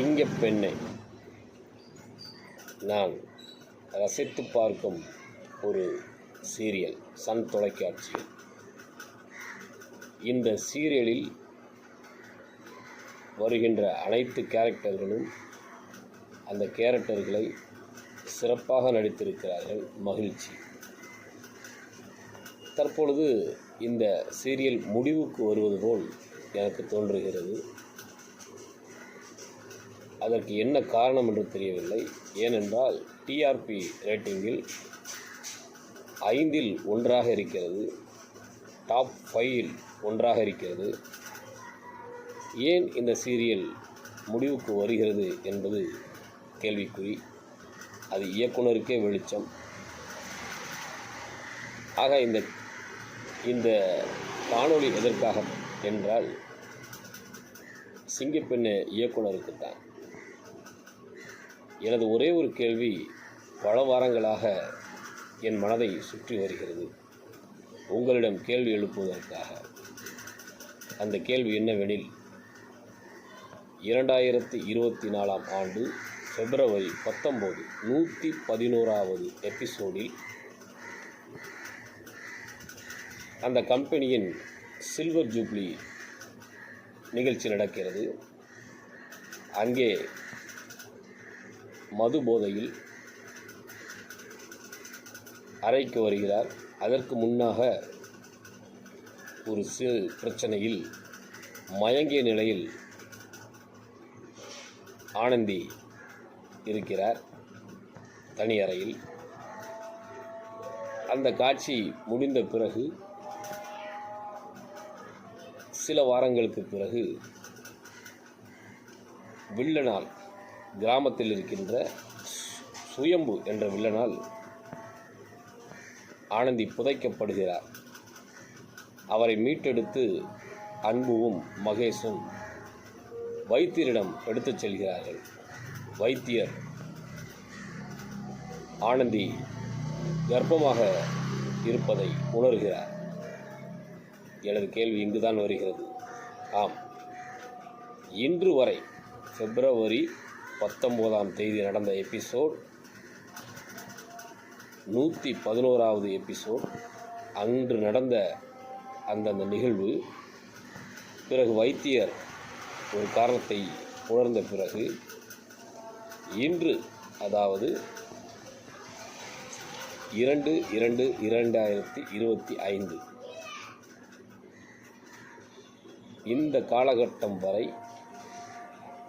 சிங்கப்பெண்ணை நான் ரசித்து பார்க்கும் ஒரு சீரியல் சன் தொலைக்காட்சியில். இந்த சீரியலில் வருகின்ற அனைத்து கேரக்டர்களும் அந்த கேரக்டர்களை சிறப்பாக நடித்திருக்கிறார்கள். மகிழ்ச்சி. தற்பொழுது இந்த சீரியல் முடிவுக்கு வருவது போல் எனக்கு தோன்றுகிறது. அதற்கு என்ன காரணம் என்று தெரியவில்லை. ஏனென்றால் டிஆர்பி ரேட்டிங்கில் 5இல் 1ஆக இருக்கிறது, டாப் 5இல் 1ஆக இருக்கிறது. ஏன் இந்த சீரியல் முடிவுக்கு வருகிறது என்பது கேள்விக்குறி. அது இயக்குனருக்கே வெளிச்சம். ஆக இந்த காணொளி எதற்காக என்றால் சிங்கப்பெண்ணை இயக்குனருக்குத்தான். எனது ஒரே ஒரு கேள்வி பல வாரங்களாக என் மனதை சுற்றி வருகிறது. உங்களிடம் கேள்வி எழுப்புவதற்காக. அந்த கேள்வி என்னவெனில், 2024ஆம் ஆண்டு பிப்ரவரி 19 111வது எபிசோடில் அந்த கம்பெனியின் சில்வர் ஜூப்ளி நிகழ்ச்சி நடக்கிறது. அங்கே மது போதையில் அறைக்கு வருகிறார். அதற்கு முன்னாக ஒரு சிறு பிரச்சனையில் மயங்கிய நிலையில் ஆனந்தி இருக்கிறார் தனி அறையில். அந்த காட்சி முடிந்த பிறகு சில வாரங்களுக்கு பிறகு வில்லனால், கிராமத்தில் இருக்கின்ற சுயம்பு என்ற வில்லனால் ஆனந்தி புதைக்கப்படுகிறார். அவரை மீட்டெடுத்து அன்புவும் மகேஷும் வைத்தியரிடம் எடுத்துச் செல்கிறார்கள். வைத்தியர் ஆனந்தி கர்ப்பமாக இருப்பதை உணர்கிறார். எனது கேள்வி இங்குதான் வருகிறது. ஆம், இன்று வரை பிப்ரவரி 19ஆம் தேதி நடந்த எபிசோட் 111வது எபிசோட். அன்று நடந்த அந்தந்த நிகழ்வு பிறகு வைத்தியர் ஒரு காரணத்தை உணர்ந்த பிறகு இன்று, அதாவது 2/2/2025 இந்த காலகட்டம் வரை